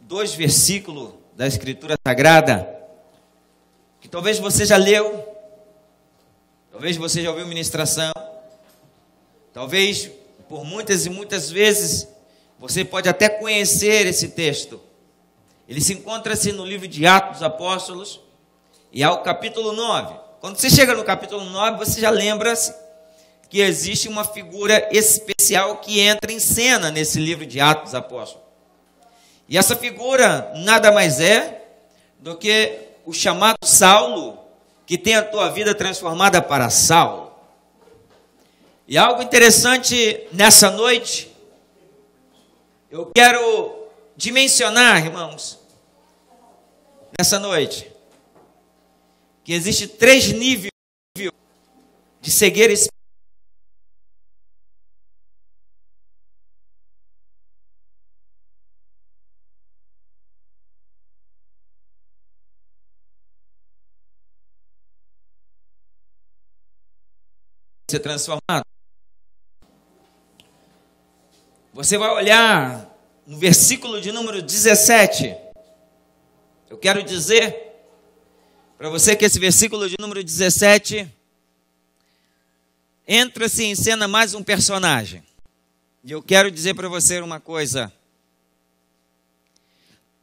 dois versículos da Escritura Sagrada, que talvez você já leu, talvez você já ouviu ministração, talvez por muitas e muitas vezes você pode até conhecer esse texto. Ele se encontra-se no livro de Atos dos Apóstolos e ao capítulo 9. Quando você chega no capítulo 9, você já lembra-se que existe uma figura especial que entra em cena nesse livro de Atos dos Apóstolos. E essa figura nada mais é do que o chamado Saulo, que tem a tua vida transformada para Saulo. E algo interessante nessa noite, eu quero dimensionar, irmãos, nessa noite, que existe 3 níveis de cegueira espiritual. Ser transformado. Você vai olhar no versículo de número 17. Eu quero dizer para você que esse versículo de número 17 entra-se em cena mais um personagem. E eu quero dizer para você uma coisa.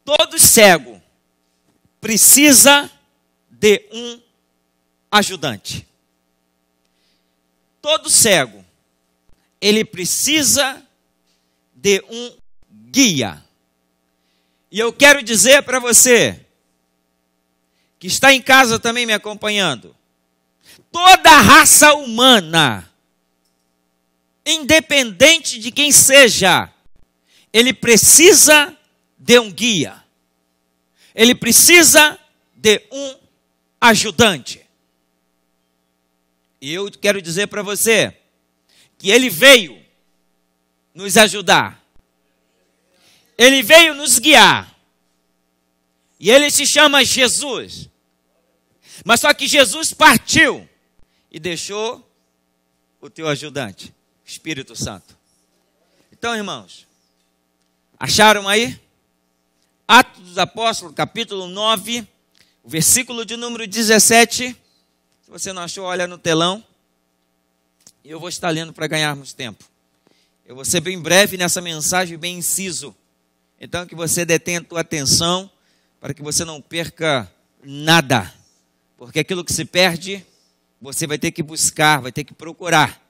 Todo cego precisa de um ajudante. Todo cego, ele precisa de um guia. E eu quero dizer para você, que está em casa também me acompanhando, toda a raça humana, independente de quem seja, ele precisa de um guia. Ele precisa de um ajudante. E eu quero dizer para você que ele veio nos ajudar. Ele veio nos guiar. E ele se chama Jesus. Mas só que Jesus partiu e deixou o teu ajudante, o Espírito Santo. Então, irmãos, acharam aí? Atos dos Apóstolos, capítulo 9, o versículo de número 17. Se você não achou, olha no telão. E eu vou estar lendo para ganharmos tempo. Eu vou ser bem breve nessa mensagem, bem inciso. Então, que você detenha a tua atenção, para que você não perca nada. Porque aquilo que se perde, você vai ter que buscar, vai ter que procurar.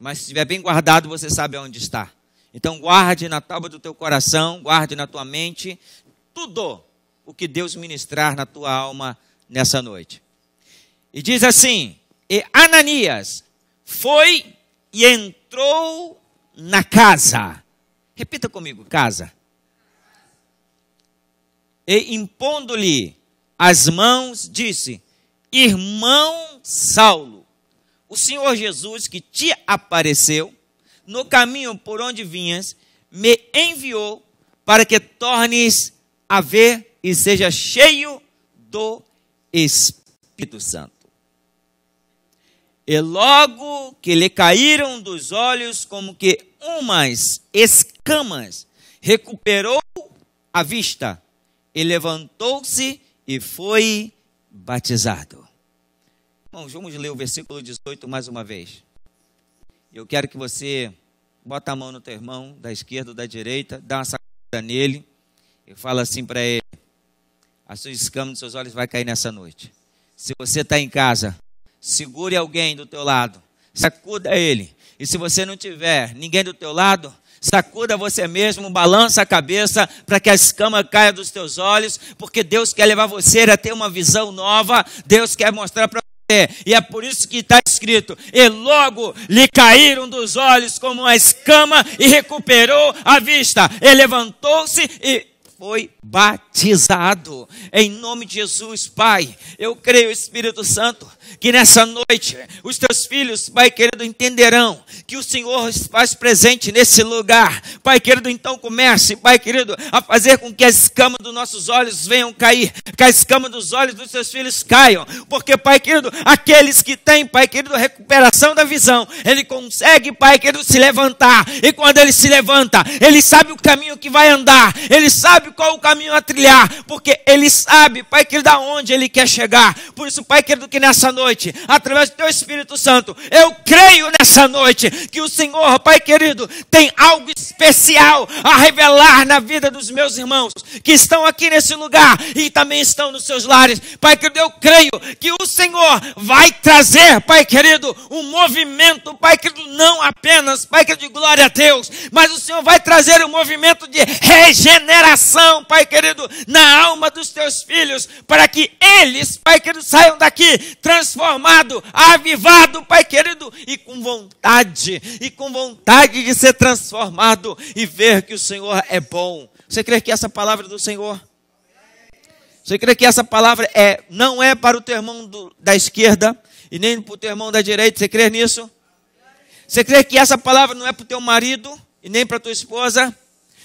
Mas se estiver bem guardado, você sabe onde está. Então, guarde na tábua do teu coração, guarde na tua mente, tudo o que Deus ministrar na tua alma nessa noite. E diz assim, e Ananias foi e entrou na casa. Repita comigo, casa. E impondo-lhe as mãos, disse, irmão Saulo, o Senhor Jesus que te apareceu, no caminho por onde vinhas, me enviou para que tornes a ver e seja cheio do Espírito Santo. E logo que lhe caíram dos olhos como que umas escamas, recuperou a vista, e levantou-se e foi batizado. Bom, vamos ler o versículo 18 mais uma vez. Eu quero que você bota a mão no teu irmão, da esquerda ou da direita, dá uma sacada nele e fala assim para ele, a sua escama dos seus olhos vai cair nessa noite. Se você está em casa, segure alguém do teu lado, sacuda ele. E se você não tiver ninguém do teu lado, sacuda você mesmo, balança a cabeça para que a escama caia dos teus olhos, porque Deus quer levar você a ter uma visão nova, Deus quer mostrar para você. E é por isso que está escrito, e logo lhe caíram dos olhos como uma escama e recuperou a vista. E levantou-se e foi batizado. Em nome de Jesus, Pai, eu creio, Espírito Santo, que nessa noite os teus filhos, Pai querido, entenderão que o Senhor faz presente nesse lugar. Pai querido, então comece, Pai querido, a fazer com que a escama dos nossos olhos venham cair, que a escama dos olhos dos teus filhos caiam, porque, Pai querido, aqueles que têm, Pai querido, recuperação da visão, ele consegue, Pai querido, se levantar, e quando ele se levanta, ele sabe o caminho que vai andar, ele sabe sabe qual é o caminho a trilhar, porque Ele sabe, Pai querido, aonde Ele quer chegar. Por isso, Pai querido, que nessa noite, através do Teu Espírito Santo, eu creio nessa noite que o Senhor, Pai querido, tem algo especial a revelar na vida dos meus irmãos que estão aqui nesse lugar e também estão nos seus lares. Pai querido, eu creio que o Senhor vai trazer, Pai querido, um movimento, Pai querido, não apenas, Pai querido, de glória a Deus, mas o Senhor vai trazer um movimento de regeneração, Pai querido, na alma dos Teus filhos, para que eles, Pai querido, saiam daqui transformado, avivado, Pai querido, e com vontade de ser transformado e ver que o Senhor é bom. Você crê que essa palavra é do Senhor? Você crê que essa palavra não é para o teu irmão da esquerda e nem para o teu irmão da direita? Você crê nisso? Você crê que essa palavra não é para o teu marido e nem para a tua esposa?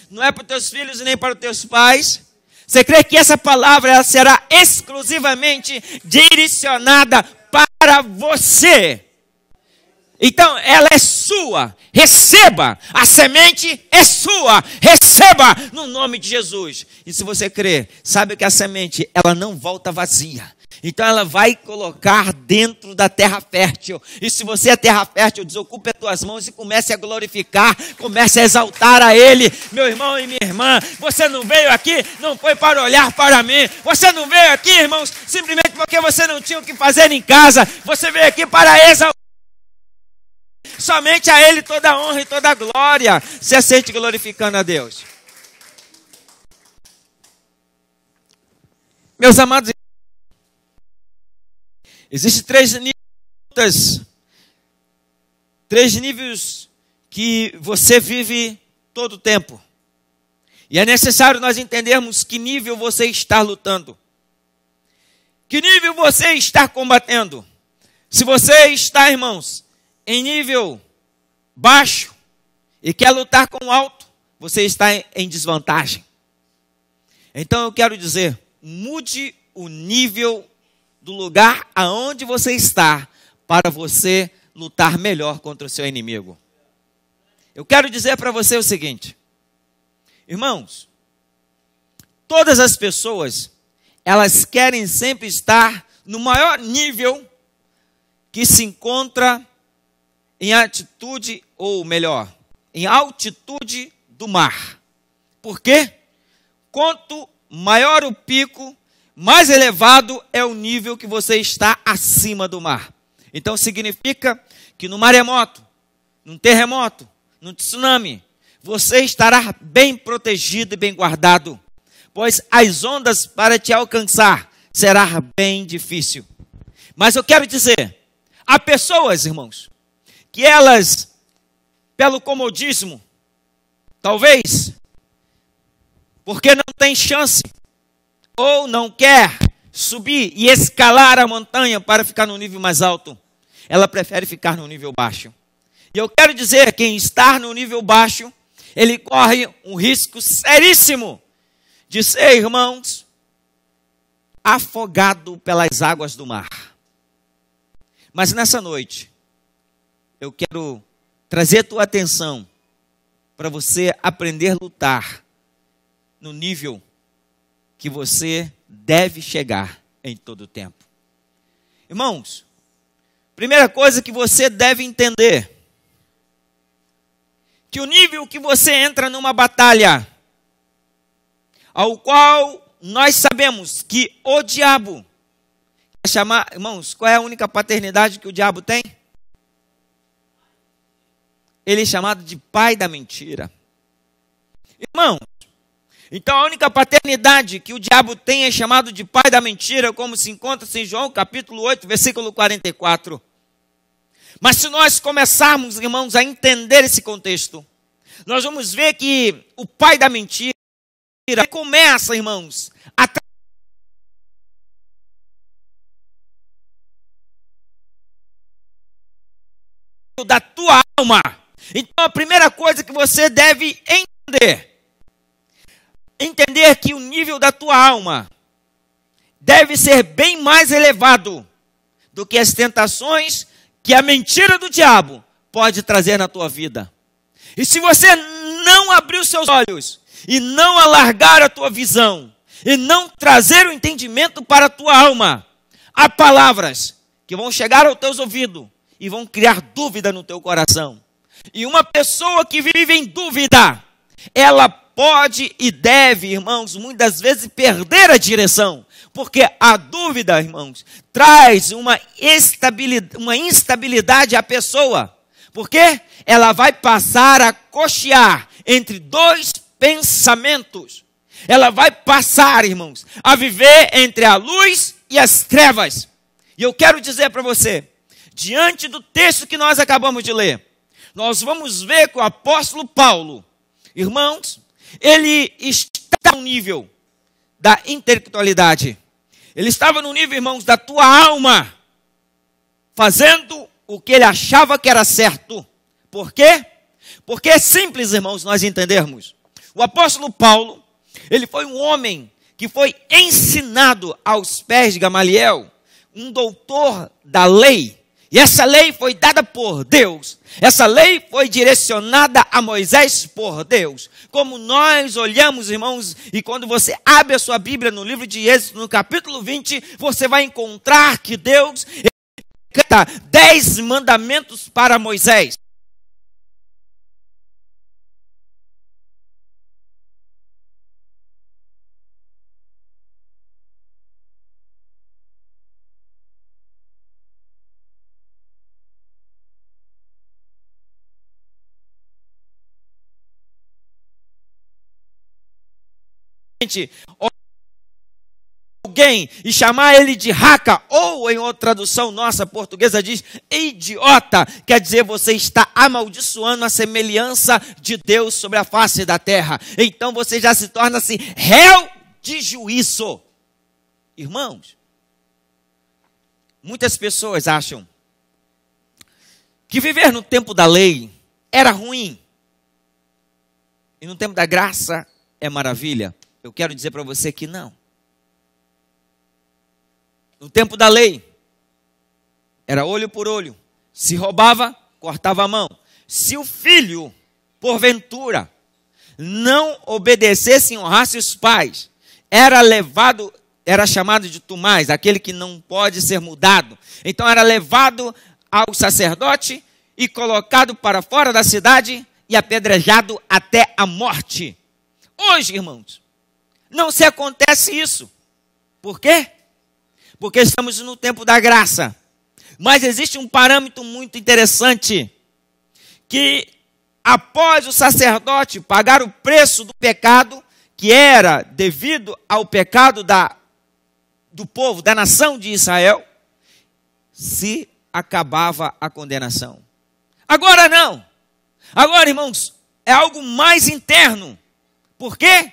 Não é para os teus filhos e nem para os teus pais? Você crê que essa palavra ela será exclusivamente direcionada para você? Então, ela é sua. Receba. A semente é sua. Receba no nome de Jesus. E se você crê, sabe que a semente, ela não volta vazia. Então, ela vai colocar dentro da terra fértil. E se você é terra fértil, desocupe as tuas mãos e comece a glorificar, comece a exaltar a Ele. Meu irmão e minha irmã, você não veio aqui, não foi para olhar para mim. Você não veio aqui, irmãos, simplesmente porque você não tinha o que fazer em casa. Você veio aqui para exaltar. Somente a Ele toda a honra e toda a glória. Se sente glorificando a Deus. Meus amados, existem três níveis que você vive todo o tempo. E é necessário nós entendermos que nível você está lutando. Que nível você está combatendo. Se você está, irmãos, em nível baixo e quer lutar com o alto, você está em desvantagem. Então eu quero dizer, mude o nível do lugar aonde você está para você lutar melhor contra o seu inimigo. Eu quero dizer para você o seguinte, irmãos, todas as pessoas, elas querem sempre estar no maior nível que se encontra em atitude, ou melhor, em altitude do mar. Por quê? Quanto maior o pico, mais elevado é o nível que você está acima do mar. Então significa que no maremoto, num terremoto, num tsunami, você estará bem protegido e bem guardado, pois as ondas para te alcançar será bem difícil. Mas eu quero dizer, há pessoas, irmãos, que elas, pelo comodismo, talvez, porque não tem chance, ou não quer subir e escalar a montanha para ficar no nível mais alto, ela prefere ficar no nível baixo. E eu quero dizer, quem está no nível baixo, ele corre um risco seríssimo de ser, irmãos, afogado pelas águas do mar. Mas nessa noite, eu quero trazer a tua atenção para você aprender a lutar no nível que você deve chegar em todo o tempo. Irmãos, primeira coisa que você deve entender, que o nível que você entra numa batalha, ao qual nós sabemos que o diabo, irmãos, qual é a única paternidade que o diabo tem? Ele é chamado de pai da mentira. Irmãos, então a única paternidade que o diabo tem é chamado de pai da mentira, como se encontra em João capítulo 8, versículo 44. Mas se nós começarmos, irmãos, a entender esse contexto, nós vamos ver que o pai da mentira começa, irmãos, a da tua alma. Então a primeira coisa que você deve entender que o nível da tua alma deve ser bem mais elevado do que as tentações que a mentira do diabo pode trazer na tua vida. E se você não abrir os seus olhos e não alargar a tua visão, e não trazer o entendimento para a tua alma, há palavras que vão chegar aos teus ouvidos e vão criar dúvida no teu coração. E uma pessoa que vive em dúvida, ela pode e deve, irmãos, muitas vezes perder a direção. Porque a dúvida, irmãos, traz uma instabilidade à pessoa. Porque ela vai passar a cochear entre dois pensamentos. Ela vai passar, irmãos, a viver entre a luz e as trevas. E eu quero dizer para você, diante do texto que nós acabamos de ler, nós vamos ver que o apóstolo Paulo, irmãos, ele está no nível da intelectualidade. Ele estava no nível, irmãos, da tua alma, fazendo o que ele achava que era certo. Por quê? Porque é simples, irmãos, nós entendermos. O apóstolo Paulo, ele foi um homem que foi ensinado aos pés de Gamaliel, um doutor da lei. E essa lei foi dada por Deus. Essa lei foi direcionada a Moisés por Deus. Como nós olhamos, irmãos, e quando você abre a sua Bíblia no livro de Êxodo, no capítulo 20, você vai encontrar que Deus dá 10 mandamentos para Moisés. Alguém e chamar ele de raca, ou em outra tradução nossa portuguesa diz idiota, quer dizer você está amaldiçoando a semelhança de Deus sobre a face da terra. Então você já se torna-se réu de juízo. Irmãos, muitas pessoas acham que viver no tempo da lei era ruim e no tempo da graça é maravilha. Eu quero dizer para você que não. No tempo da lei, era olho por olho. Se roubava, cortava a mão. Se o filho, porventura, não obedecesse e honrasse os pais, era chamado de Tumás, aquele que não pode ser mudado. Então era levado ao sacerdote e colocado para fora da cidade e apedrejado até a morte. Hoje, irmãos, não se acontece isso. Por quê? Porque estamos no tempo da graça. Mas existe um parâmetro muito interessante, que após o sacerdote pagar o preço do pecado, que era devido ao pecado do povo, da nação de Israel, se acabava a condenação. Agora não. Agora, irmãos, é algo mais interno. Por quê?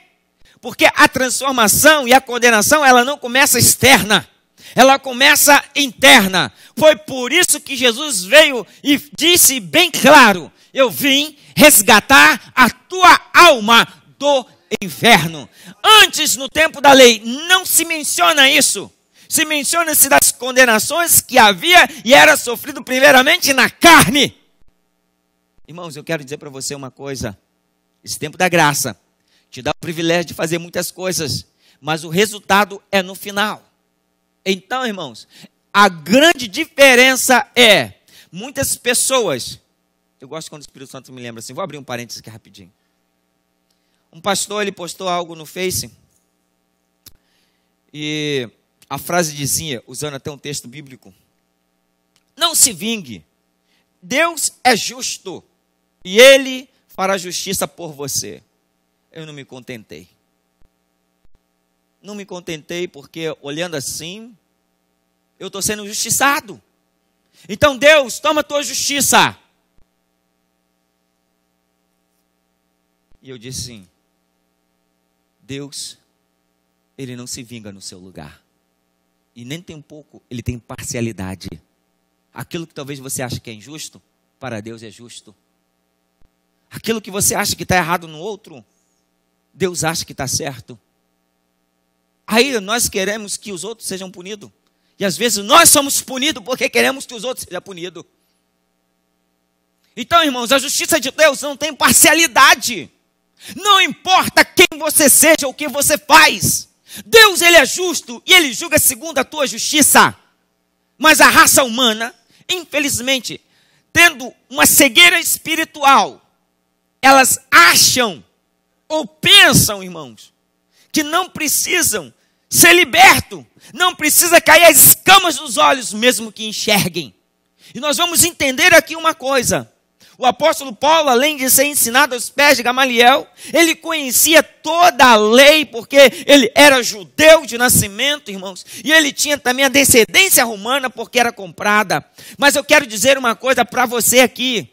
Porque a transformação e a condenação, ela não começa externa, ela começa interna. Foi por isso que Jesus veio e disse bem claro: eu vim resgatar a tua alma do inferno. Antes, no tempo da lei, não se menciona isso. Se menciona-se das condenações que havia e era sofrido primeiramente na carne. Irmãos, eu quero dizer para você uma coisa. Esse tempo da graça te dá o privilégio de fazer muitas coisas, mas o resultado é no final. Então, irmãos, a grande diferença é, muitas pessoas, eu gosto quando o Espírito Santo me lembra assim, vou abrir um parênteses aqui rapidinho. Um pastor, ele postou algo no Face, e a frase dizia, usando até um texto bíblico: não se vingue, Deus é justo, e Ele fará justiça por você. Eu não me contentei. Não me contentei porque, olhando assim, eu estou sendo justiçado. Então, Deus, toma a tua justiça. E eu disse assim: Deus, Ele não se vinga no seu lugar. E nem tem um pouco, Ele tem parcialidade. Aquilo que talvez você ache que é injusto, para Deus é justo. Aquilo que você acha que está errado no outro, Deus acha que está certo. Aí nós queremos que os outros sejam punidos. E às vezes nós somos punidos porque queremos que os outros sejam punidos. Então, irmãos, a justiça de Deus não tem parcialidade. Não importa quem você seja ou o que você faz. Deus, ele é justo e ele julga segundo a tua justiça. Mas a raça humana, infelizmente, tendo uma cegueira espiritual, elas acham ou pensam, irmãos, que não precisam ser libertos, não precisa cair as escamas dos olhos, mesmo que enxerguem. E nós vamos entender aqui uma coisa. O apóstolo Paulo, além de ser ensinado aos pés de Gamaliel, ele conhecia toda a lei, porque ele era judeu de nascimento, irmãos, e ele tinha também a descendência romana, porque era comprada. Mas eu quero dizer uma coisa para você aqui.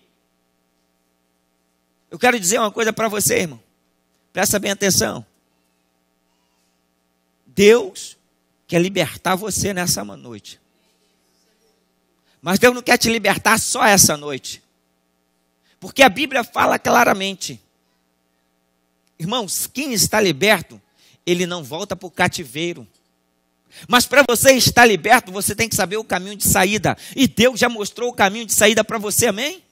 Eu quero dizer uma coisa para você, irmão. Presta bem atenção. Deus quer libertar você nessa noite. Mas Deus não quer te libertar só essa noite. Porque a Bíblia fala claramente. Irmãos, quem está liberto, ele não volta para o cativeiro. Mas para você estar liberto, você tem que saber o caminho de saída. E Deus já mostrou o caminho de saída para você, amém?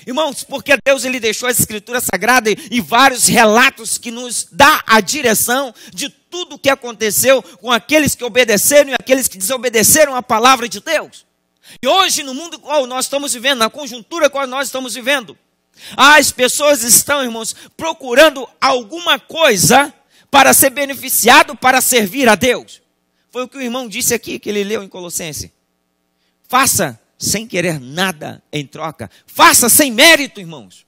Irmãos, porque Deus ele deixou a Escritura Sagrada e vários relatos que nos dá a direção de tudo o que aconteceu com aqueles que obedeceram e aqueles que desobedeceram a palavra de Deus. E hoje, no mundo qual nós estamos vivendo, na conjuntura qual nós estamos vivendo, as pessoas estão, irmãos, procurando alguma coisa para ser beneficiado, para servir a Deus. Foi o que o irmão disse aqui, que ele leu em Colossenses. Faça sem querer nada em troca. Faça sem mérito, irmãos.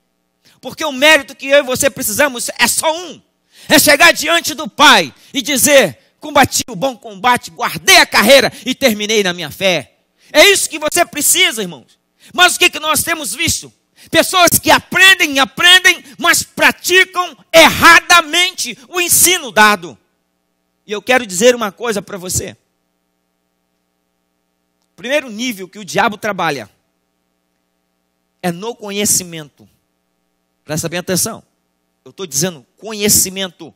Porque o mérito que eu e você precisamos é só um. É chegar diante do Pai e dizer, combati o bom combate, guardei a carreira e terminei na minha fé. É isso que você precisa, irmãos. Mas o que nós temos visto? Pessoas que aprendem, mas praticam erradamente o ensino dado. E eu quero dizer uma coisa para você. O primeiro nível que o diabo trabalha é no conhecimento. Presta bem atenção. Eu estou dizendo conhecimento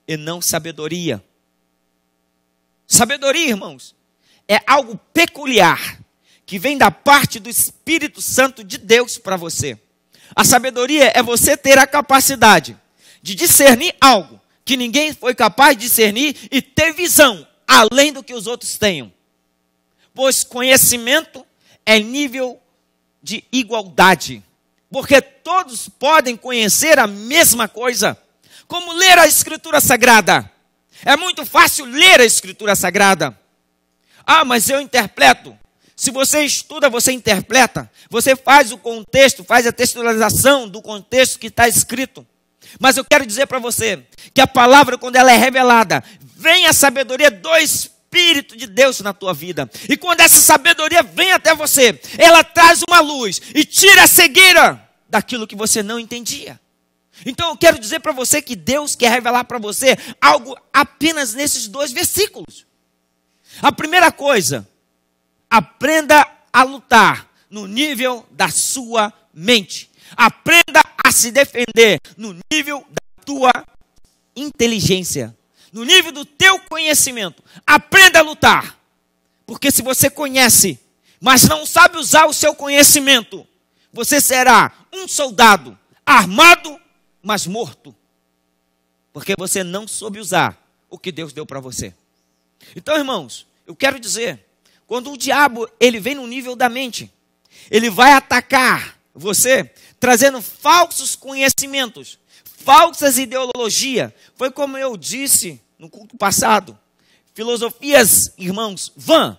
e não sabedoria. Sabedoria, irmãos, é algo peculiar que vem da parte do Espírito Santo de Deus para você. A sabedoria é você ter a capacidade de discernir algo que ninguém foi capaz de discernir e ter visão além do que os outros tenham. Pois conhecimento é nível de igualdade. Porque todos podem conhecer a mesma coisa. Como ler a Escritura Sagrada. É muito fácil ler a Escritura Sagrada. Ah, mas eu interpreto. Se você estuda, você interpreta. Você faz o contexto, faz a textualização do contexto que está escrito. Mas eu quero dizer para você que a palavra, quando ela é revelada, vem a sabedoria do Espírito de Deus na tua vida. E quando essa sabedoria vem até você, ela traz uma luz e tira a cegueira daquilo que você não entendia. Então eu quero dizer para você que Deus quer revelar para você algo apenas nesses 2 versículos. A primeira coisa, aprenda a lutar no nível da sua mente. Aprenda a se defender no nível da tua inteligência. No nível do teu conhecimento. Aprenda a lutar. Porque se você conhece, mas não sabe usar o seu conhecimento, você será um soldado armado, mas morto. Porque você não soube usar o que Deus deu para você. Então, irmãos, eu quero dizer, quando o diabo ele vem no nível da mente, ele vai atacar você, trazendo falsos conhecimentos, falsas ideologias. Foi como eu disse no culto passado, filosofias, irmãos, vã.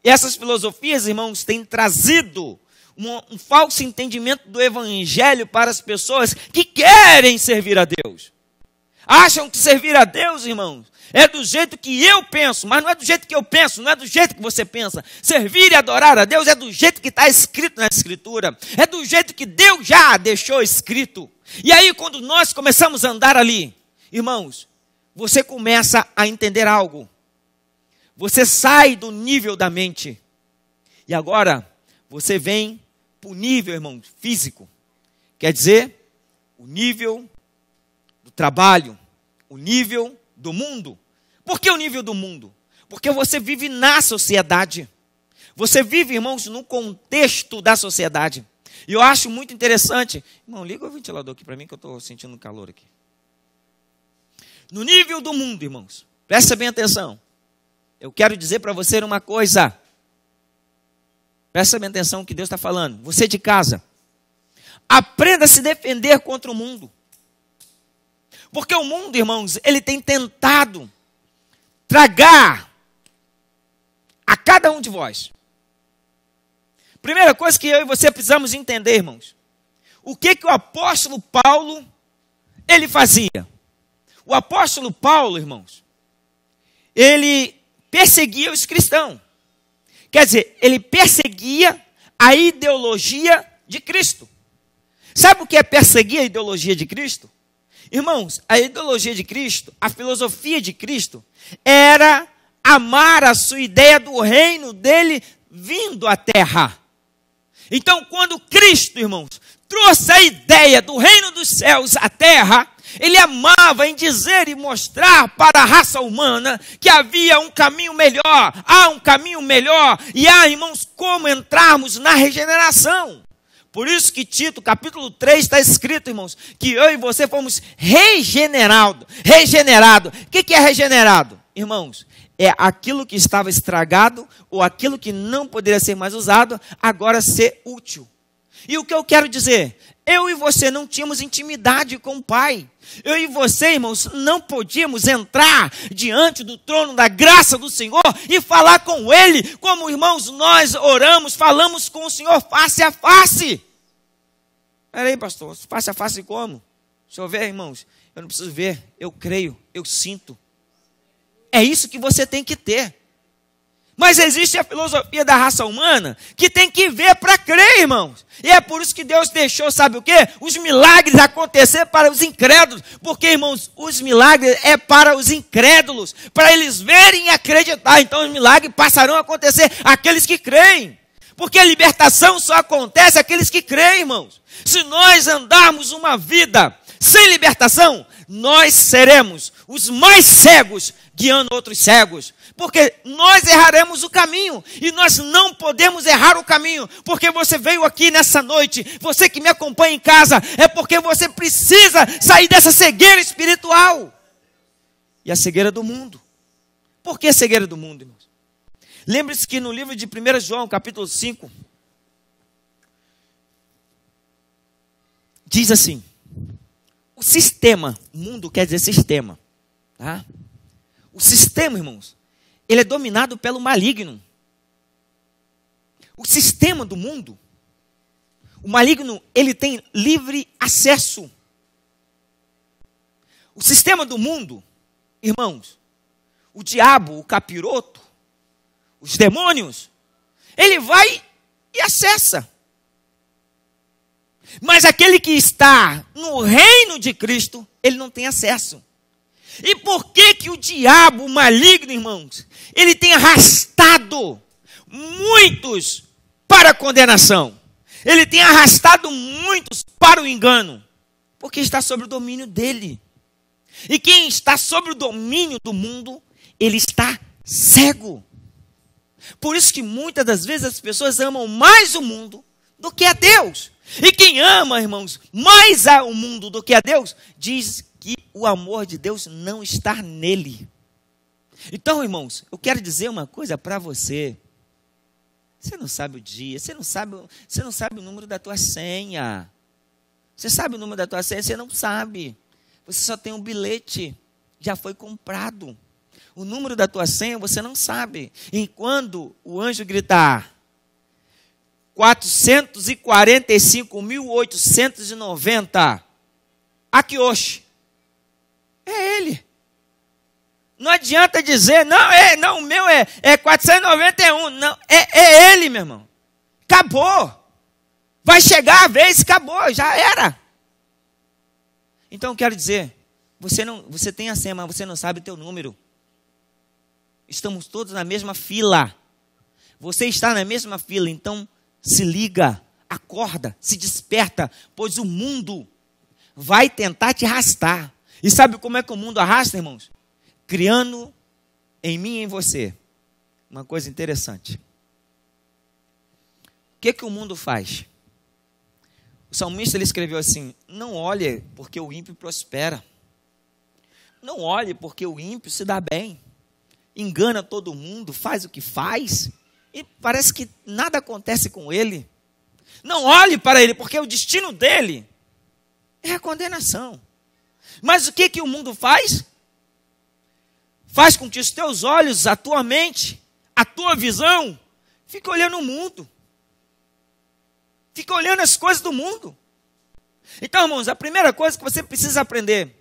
Essas filosofias, irmãos, têm trazido um falso entendimento do evangelho para as pessoas que querem servir a Deus. Acham que servir a Deus, irmãos, é do jeito que eu penso, mas não é do jeito que eu penso, não é do jeito que você pensa. Servir e adorar a Deus é do jeito que está escrito na Escritura, é do jeito que Deus já deixou escrito. E aí, quando nós começamos a andar ali, irmãos, você começa a entender algo. Você sai do nível da mente. E agora, você vem para o nível, irmão, físico. Quer dizer, o nível do trabalho, o nível do mundo. Por que o nível do mundo? Porque você vive na sociedade. Você vive, irmãos, no contexto da sociedade. E eu acho muito interessante. Irmão, liga o ventilador aqui para mim que eu estou sentindo calor aqui. No nível do mundo, irmãos, presta bem atenção. Eu quero dizer para você uma coisa. Presta bem atenção no que Deus está falando. Você de casa, aprenda a se defender contra o mundo. Porque o mundo, irmãos, ele tem tentado tragar a cada um de vós. Primeira coisa que eu e você precisamos entender, irmãos. O que o apóstolo Paulo, ele fazia? O apóstolo Paulo, irmãos, ele perseguia os cristãos. Quer dizer, ele perseguia a ideologia de Cristo. Sabe o que é perseguir a ideologia de Cristo? Irmãos, a ideologia de Cristo, a filosofia de Cristo, era amar a sua ideia do reino dele vindo à terra. Então, quando Cristo, irmãos, trouxe a ideia do reino dos céus à terra, ele amava em dizer e mostrar para a raça humana que havia um caminho melhor, há um caminho melhor, e há, irmãos, como entrarmos na regeneração. Por isso que Tito, capítulo 3, está escrito, irmãos, que eu e você fomos regenerados. Regenerado. O que é regenerado? Irmãos, é aquilo que estava estragado ou aquilo que não poderia ser mais usado, agora ser útil. E o que eu quero dizer? Eu e você não tínhamos intimidade com o Pai. Eu e você, irmãos, não podíamos entrar diante do trono da graça do Senhor e falar com Ele, como, irmãos, nós oramos, falamos com o Senhor face a face. Peraí, pastor, face a face como? Deixa eu ver, irmãos. Eu não preciso ver, eu creio, eu sinto. É isso que você tem que ter. Mas existe a filosofia da raça humana que tem que ver para crer, irmãos. E é por isso que Deus deixou, sabe o quê? Os milagres acontecer para os incrédulos. Porque, irmãos, os milagres é para os incrédulos, para eles verem e acreditar. Então os milagres passarão a acontecer àqueles que creem. Porque a libertação só acontece àqueles que creem, irmãos. Se nós andarmos uma vida sem libertação, nós seremos os mais cegos guiando outros cegos. Porque nós erraremos o caminho. E nós não podemos errar o caminho. Porque você veio aqui nessa noite. Você que me acompanha em casa. É porque você precisa sair dessa cegueira espiritual. E a cegueira do mundo. Por que a cegueira do mundo, irmãos? Lembre-se que no livro de 1 João, capítulo 5. Diz assim. O sistema. Mundo quer dizer sistema. Tá? O sistema, irmãos, ele é dominado pelo maligno. O sistema do mundo, o maligno, ele tem livre acesso. O sistema do mundo, irmãos, o diabo, o capiroto, os demônios, ele vai e acessa. Mas aquele que está no reino de Cristo, ele não tem acesso. E por que o diabo, o maligno, irmãos, ele tem arrastado muitos para a condenação? Ele tem arrastado muitos para o engano. Porque está sob o domínio dele. E quem está sob o domínio do mundo, ele está cego. Por isso que muitas das vezes as pessoas amam mais o mundo do que a Deus. E quem ama, irmãos, mais ao mundo do que a Deus, diz que o amor de Deus não está nele. Então, irmãos, eu quero dizer uma coisa para você. Você não sabe o dia, você não sabe o número da tua senha. Você sabe o número da tua senha? Você não sabe. Você só tem um bilhete, já foi comprado. O número da tua senha você não sabe. E quando o anjo gritar 445.890, Akioshi, é ele. Não adianta dizer, não, o meu é 491. Não, é ele, meu irmão. Acabou. Vai chegar a vez, acabou, já era. Então eu quero dizer, você tem a senha, mas você não sabe o teu número. Estamos todos na mesma fila. Você está na mesma fila, então se liga, acorda, se desperta, pois o mundo vai tentar te arrastar. E sabe como é que o mundo arrasta, irmãos? Criando em mim e em você uma coisa interessante. O que o mundo faz? O salmista ele escreveu assim: não olhe porque o ímpio prospera. Não olhe porque o ímpio se dá bem. Engana todo mundo, faz o que faz, e parece que nada acontece com ele. Não olhe para ele, porque o destino dele é a condenação. Mas o que o mundo faz? Faz com que os teus olhos, a tua mente, a tua visão, fique olhando o mundo. Fica olhando as coisas do mundo. Então, irmãos, a primeira coisa que você precisa aprender,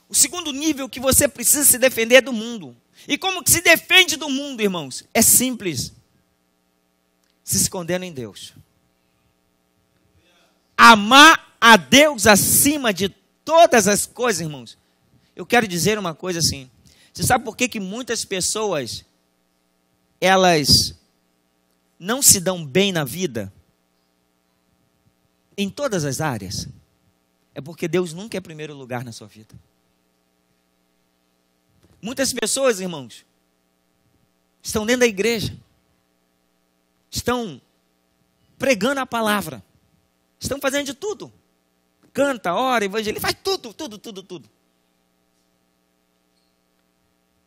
o segundo nível que você precisa se defender é do mundo. E como que se defende do mundo, irmãos? É simples. Se escondendo em Deus. Amar a Deus acima de todas as coisas, irmãos. Eu quero dizer uma coisa assim. Você sabe por que muitas pessoas, elas não se dão bem na vida? Em todas as áreas. É porque Deus nunca é primeiro lugar na sua vida. Muitas pessoas, irmãos, estão dentro da igreja, estão pregando a palavra, estão fazendo de tudo. Canta, ora, evangeliza, faz tudo.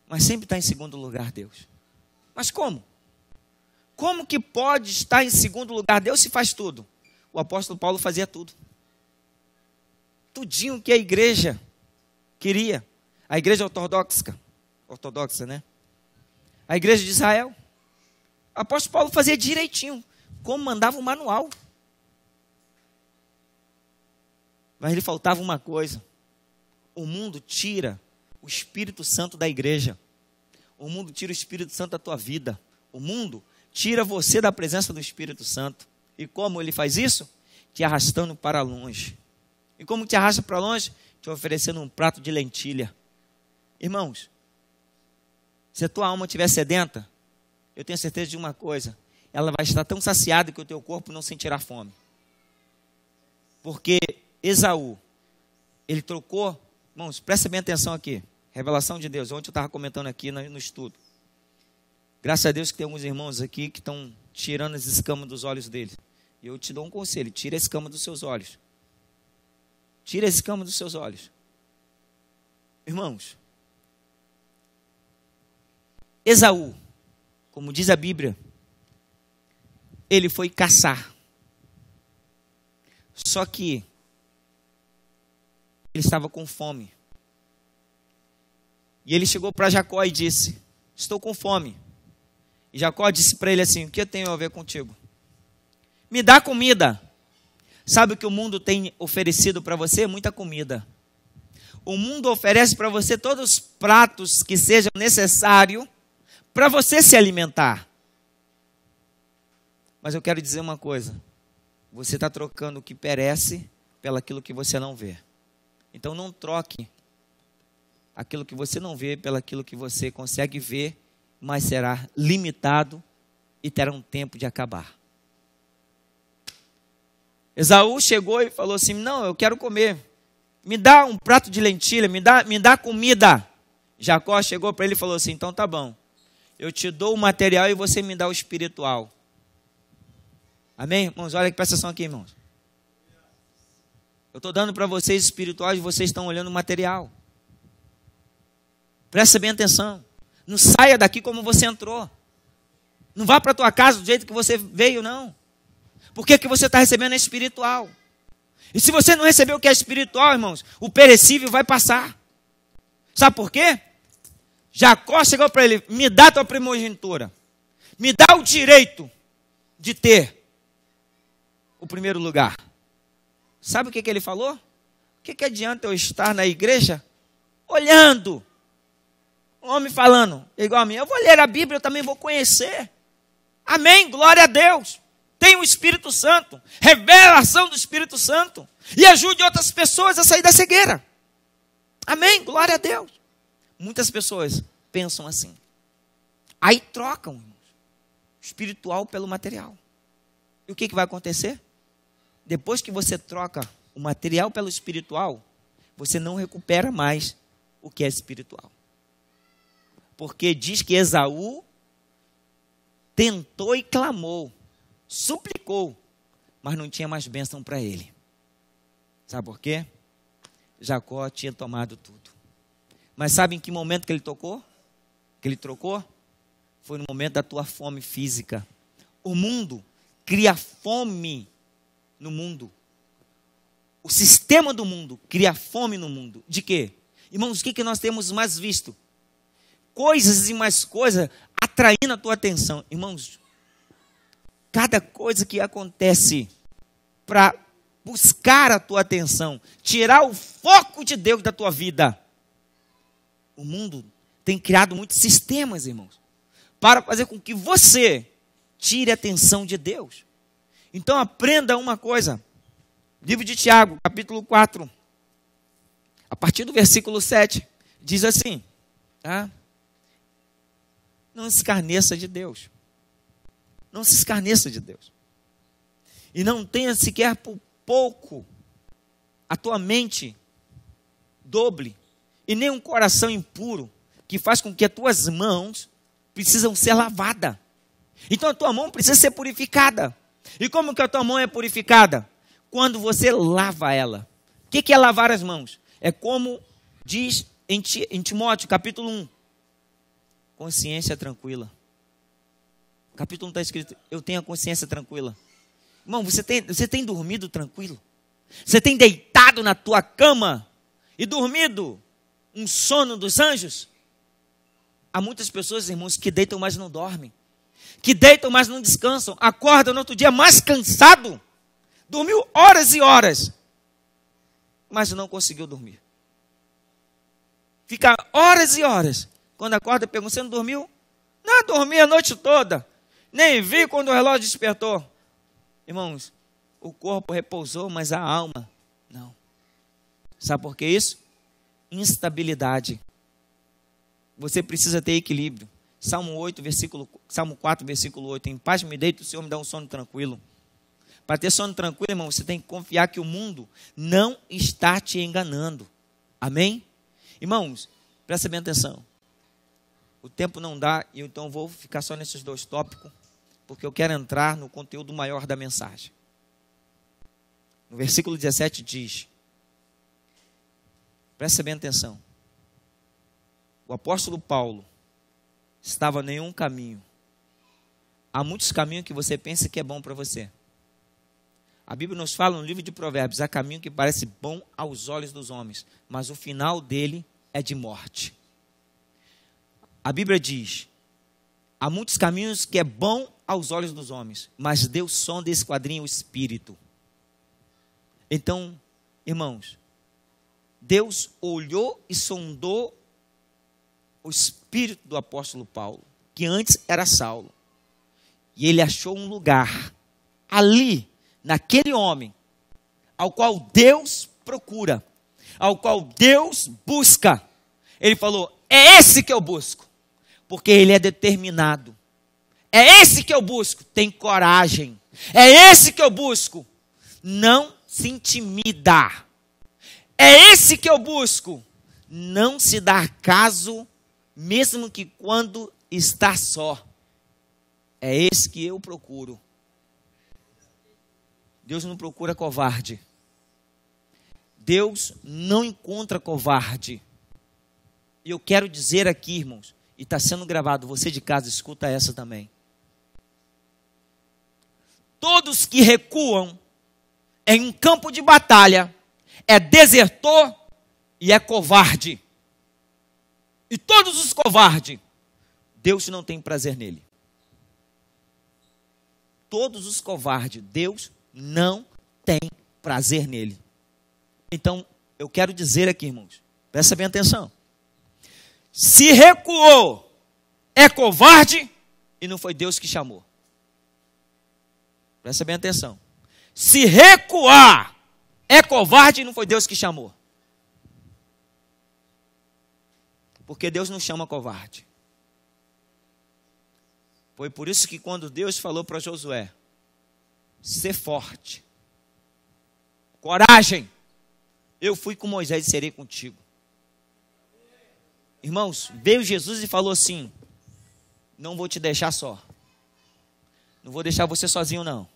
Mas sempre está em segundo lugar Deus. Mas como? Como que pode estar em segundo lugar Deus se faz tudo? O apóstolo Paulo fazia tudo. Tudinho que a igreja queria. A igreja ortodoxa, né? A igreja de Israel. O apóstolo Paulo fazia direitinho, como mandava o manual. Mas lhe faltava uma coisa. O mundo tira o Espírito Santo da igreja. O mundo tira o Espírito Santo da tua vida. O mundo tira você da presença do Espírito Santo. E como ele faz isso? Te arrastando para longe. E como te arrasta para longe? Te oferecendo um prato de lentilha. Irmãos, se a tua alma estiver sedenta, eu tenho certeza de uma coisa: ela vai estar tão saciada que o teu corpo não sentirá fome. Porque Esaú, ele trocou, irmãos, presta bem atenção aqui, revelação de Deus. Ontem eu estava comentando aqui no estudo. Graças a Deus que tem alguns irmãos aqui que estão tirando as escamas dos olhos deles. E eu te dou um conselho: tira a escama dos seus olhos. Tira a escama dos seus olhos. Irmãos, Esaú, como diz a Bíblia, ele foi caçar. Só que ele estava com fome. E ele chegou para Jacó e disse: estou com fome. E Jacó disse para ele assim: o que eu tenho a ver contigo? Me dá comida. Sabe o que o mundo tem oferecido para você? Muita comida. O mundo oferece para você todos os pratos que sejam necessários para você se alimentar. Mas eu quero dizer uma coisa: você está trocando o que perece pelaquilo que você não vê. Então não troque aquilo que você não vê pelaquilo que você consegue ver, mas será limitado e terá um tempo de acabar. Esaú chegou e falou assim: não, eu quero comer. Me dá um prato de lentilha, me dá comida. Jacó chegou para ele e falou assim: então tá bom. Eu te dou o material e você me dá o espiritual. Amém, irmãos? Olha que presta atenção aqui, irmãos. Eu estou dando para vocês espirituais e vocês estão olhando o material. Presta bem atenção. Não saia daqui como você entrou. Não vá para a tua casa do jeito que você veio, não. Porque o que você está recebendo é espiritual. E se você não receber o que é espiritual, irmãos, o perecível vai passar. Sabe por quê? Jacó chegou para ele: me dá a tua primogenitura. Me dá o direito de ter o primeiro lugar. Sabe o que ele falou? O que adianta eu estar na igreja olhando um homem falando igual a mim? Eu vou ler a Bíblia, eu também vou conhecer. Amém, glória a Deus. Tem o Espírito Santo, revelação do Espírito Santo, e ajude outras pessoas a sair da cegueira. Amém, glória a Deus. Muitas pessoas pensam assim. Aí trocam o espiritual pelo material. E o que vai acontecer? Depois que você troca o material pelo espiritual, você não recupera mais o que é espiritual. Porque diz que Esaú tentou e clamou, suplicou, mas não tinha mais bênção para ele. Sabe por quê? Jacó tinha tomado tudo. Mas sabe em que momento que ele tocou? Que ele trocou? Foi no momento da tua fome física. O mundo cria fome no mundo. O sistema do mundo cria fome no mundo. De quê? Irmãos, o que nós temos mais visto? Coisas e mais coisas atraindo a tua atenção. Irmãos, cada coisa que acontece para buscar a tua atenção, tirar o foco de Deus da tua vida. O mundo tem criado muitos sistemas, irmãos, para fazer com que você tire a atenção de Deus. Então aprenda uma coisa. Livro de Tiago, capítulo 4, a partir do versículo 7, diz assim, tá? Não se escarneça de Deus. Não se escarneça de Deus. E não tenha sequer por pouco a tua mente dobre e nem um coração impuro que faz com que as tuas mãos precisam ser lavadas. Então a tua mão precisa ser purificada. E como que a tua mão é purificada? Quando você lava ela. O que é lavar as mãos? É como diz em Timóteo, capítulo 1. Consciência tranquila. Capítulo 1 está escrito, eu tenho a consciência tranquila. Irmão, você tem dormido tranquilo? Você tem deitado na tua cama e dormido um sono dos anjos? Há muitas pessoas, irmãos, que deitam, mas não dormem. Que deitam, mas não descansam. Acordam no outro dia mais cansado. Dormiu horas e horas, mas não conseguiu dormir. Fica horas e horas. Quando acorda, pergunta, você não dormiu? Não, dormi a noite toda. Nem vi quando o relógio despertou. Irmãos, o corpo repousou, mas a alma não. Sabe por que isso? Instabilidade. Você precisa ter equilíbrio. Salmo 4, versículo 8. Em paz me deito, o Senhor me dá um sono tranquilo. Para ter sono tranquilo, irmão, você tem que confiar que o mundo não está te enganando. Amém? Irmãos, presta bem atenção. O tempo não dá, e então eu vou ficar só nesses dois tópicos, porque eu quero entrar no conteúdo maior da mensagem. No versículo 17 diz, presta bem atenção. O apóstolo Paulo estava em um caminho. Há muitos caminhos que você pensa que é bom para você. A Bíblia nos fala no livro de Provérbios, há caminho que parece bom aos olhos dos homens, mas o final dele é de morte. A Bíblia diz, há muitos caminhos que é bom aos olhos dos homens, mas Deus sonda e esquadrinha o espírito. Então, irmãos, Deus olhou e sondou o espírito do apóstolo Paulo, que antes era Saulo. E ele achou um lugar ali, naquele homem, ao qual Deus procura, ao qual Deus busca. Ele falou, é esse que eu busco, porque ele é determinado. É esse que eu busco, tem coragem. É esse que eu busco, não se intimida. É esse que eu busco, não se dá caso, mesmo que quando está só. É esse que eu procuro. Deus não procura covarde. Deus não encontra covarde. E eu quero dizer aqui, irmãos, e está sendo gravado, você de casa escuta essa também. Todos que recuam em um campo de batalha é desertor e é covarde. E todos os covardes, Deus não tem prazer nele. Todos os covardes, Deus não tem prazer nele. Então, eu quero dizer aqui, irmãos, presta bem atenção. Se recuou, é covarde e não foi Deus que chamou. Presta bem atenção. Se recuar, é covarde e não foi Deus que chamou. Porque Deus não chama covarde. Foi por isso que quando Deus falou para Josué, ser forte, coragem, eu fui com Moisés e serei contigo. Irmãos, veio Jesus e falou assim, não vou te deixar só. Não vou deixar você sozinho não.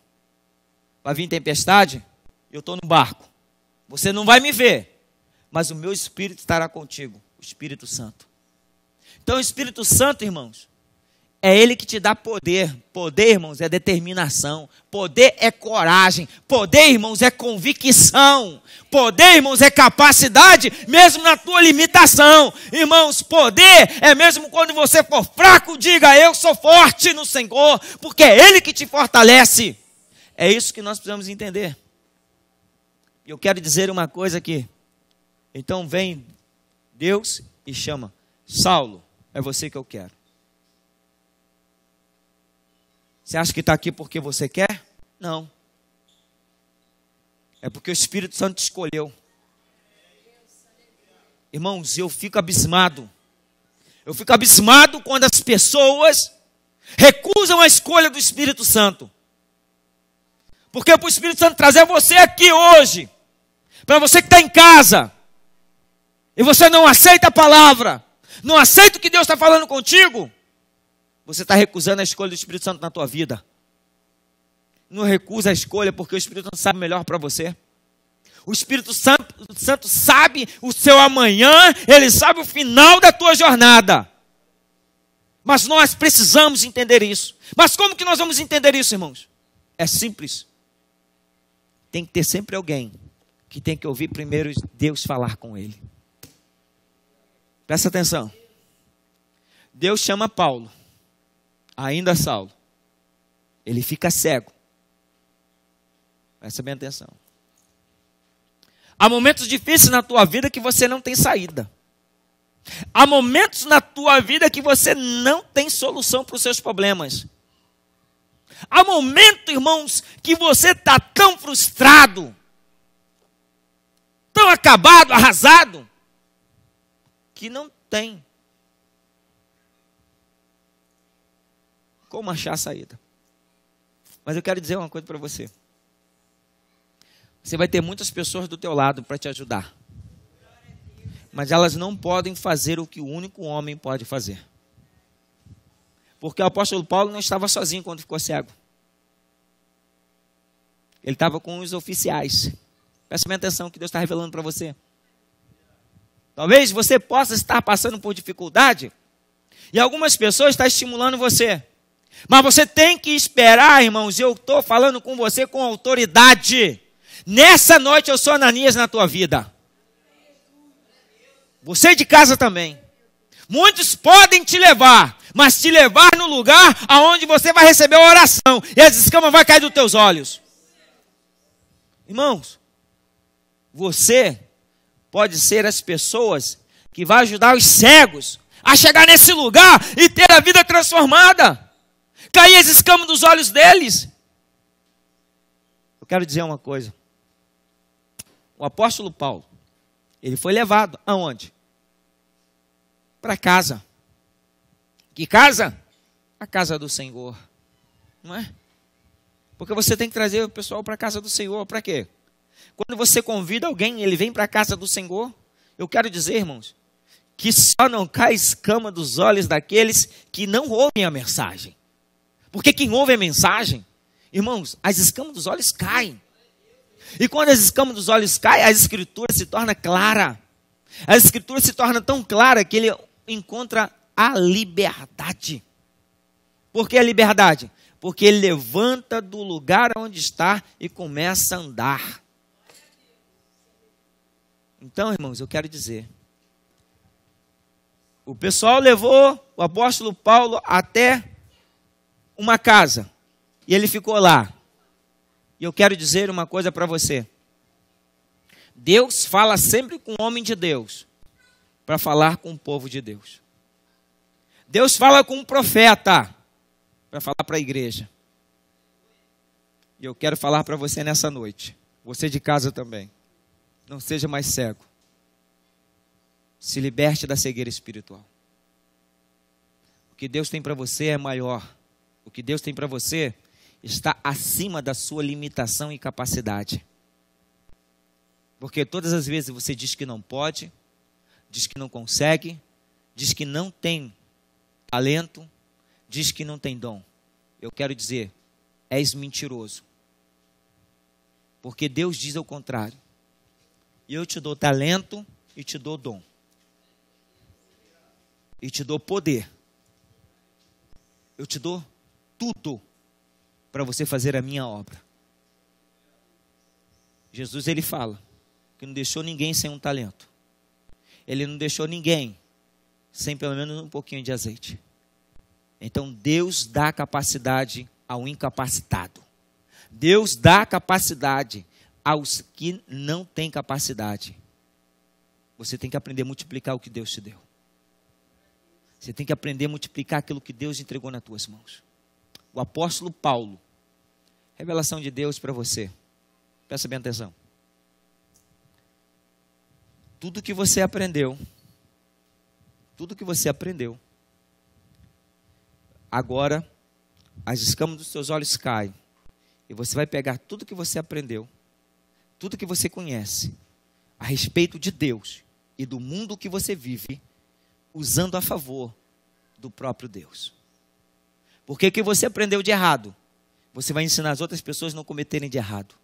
Vai vir tempestade, eu estou no barco. Você não vai me ver, mas o meu Espírito estará contigo, o Espírito Santo. Então o Espírito Santo, irmãos, é Ele que te dá poder. Poder, irmãos, é determinação. Poder é coragem. Poder, irmãos, é convicção. Poder, irmãos, é capacidade, mesmo na tua limitação. Irmãos, poder é mesmo quando você for fraco, diga: eu sou forte no Senhor, porque é Ele que te fortalece. É isso que nós precisamos entender. E eu quero dizer uma coisa aqui. Então vem Deus e chama: Saulo, é você que eu quero. Você acha que está aqui porque você quer? Não. É porque o Espírito Santo te escolheu. Irmãos, eu fico abismado. Eu fico abismado quando as pessoas recusam a escolha do Espírito Santo. Porque para o Espírito Santo trazer você aqui hoje, para você que está em casa, e você não aceita a palavra, não aceita o que Deus está falando contigo, você está recusando a escolha do Espírito Santo na tua vida. Não recusa a escolha, porque o Espírito Santo sabe melhor para você. O Espírito Santo sabe o seu amanhã, ele sabe o final da tua jornada. Mas nós precisamos entender isso. Mas como que nós vamos entender isso, irmãos? É simples. Tem que ter sempre alguém que tem que ouvir primeiro Deus falar com ele. Presta atenção. Deus chama Paulo, ainda Saulo. Ele fica cego. Presta bem atenção. Há momentos difíceis na tua vida que você não tem saída. Há momentos na tua vida que você não tem solução para os seus problemas. Há momentos, irmãos, que você está tão frustrado, tão acabado, arrasado, que não tem como achar a saída. Mas eu quero dizer uma coisa para você. Você vai ter muitas pessoas do teu lado para te ajudar. Mas elas não podem fazer o que o único homem pode fazer. Porque o apóstolo Paulo não estava sozinho quando ficou cego. Ele estava com os oficiais. Presta bem atenção que Deus está revelando para você. Talvez você possa estar passando por dificuldade e algumas pessoas estão estimulando você. Mas você tem que esperar, irmãos. Eu estou falando com você com autoridade. Nessa noite eu sou Ananias na tua vida. Você de casa também. Muitos podem te levar, mas te levar no lugar aonde você vai receber a oração e as escamas vão cair dos teus olhos. Irmãos, você pode ser as pessoas que vai ajudar os cegos a chegar nesse lugar e ter a vida transformada. Cair as escamas dos olhos deles. Eu quero dizer uma coisa. O apóstolo Paulo, ele foi levado aonde? Para casa. Que casa? A casa do Senhor. Não é? Porque você tem que trazer o pessoal para a casa do Senhor. Para quê? Quando você convida alguém, ele vem para a casa do Senhor. Eu quero dizer, irmãos, que só não cai escama dos olhos daqueles que não ouvem a mensagem. Porque quem ouve a mensagem, irmãos, as escamas dos olhos caem. E quando as escamas dos olhos caem, a escritura se torna clara. A escritura se torna tão clara que ele encontra a liberdade. Por que a liberdade? Porque ele levanta do lugar onde está e começa a andar. Então, irmãos, eu quero dizer, o pessoal levou o apóstolo Paulo até uma casa e ele ficou lá. E eu quero dizer uma coisa para você. Deus fala sempre com o homem de Deus para falar com o povo de Deus. Deus fala com um profeta para falar para a igreja. E eu quero falar para você nessa noite, você de casa também. Não seja mais cego. Se liberte da cegueira espiritual. O que Deus tem para você é maior. O que Deus tem para você está acima da sua limitação e capacidade. Porque todas as vezes você diz que não pode, diz que não consegue, diz que não tem talento, diz que não tem dom. Eu quero dizer, és mentiroso. Porque Deus diz ao contrário. E eu te dou talento e te dou dom. E te dou poder. Eu te dou tudo para você fazer a minha obra. Jesus, ele fala que não deixou ninguém sem um talento. Ele não deixou ninguém sem pelo menos um pouquinho de azeite. Então Deus dá capacidade ao incapacitado. Deus dá capacidade aos que não têm capacidade. Você tem que aprender a multiplicar o que Deus te deu. Você tem que aprender a multiplicar aquilo que Deus entregou nas tuas mãos. O apóstolo Paulo, revelação de Deus para você. Presta bem atenção. Tudo que você aprendeu, agora as escamas dos seus olhos caem. E você vai pegar tudo que você aprendeu, tudo que você conhece a respeito de Deus e do mundo que você vive, usando a favor do próprio Deus. Porque o que você aprendeu de errado, você vai ensinar as outras pessoas a não cometerem de errado.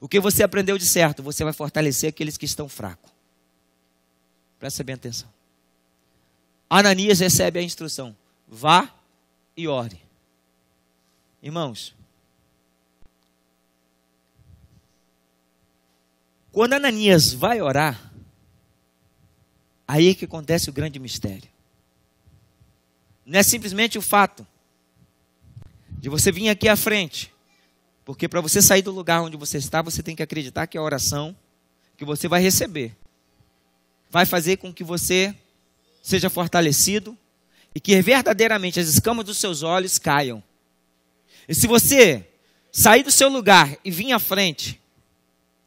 O que você aprendeu de certo, você vai fortalecer aqueles que estão fracos. Presta bem atenção. Ananias recebe a instrução: vá e ore. Irmãos, quando Ananias vai orar, aí é que acontece o grande mistério. Não é simplesmente o fato de você vir aqui à frente, porque para você sair do lugar onde você está, você tem que acreditar que a oração que você vai receber vai fazer com que você seja fortalecido e que verdadeiramente as escamas dos seus olhos caiam. E se você sair do seu lugar e vir à frente,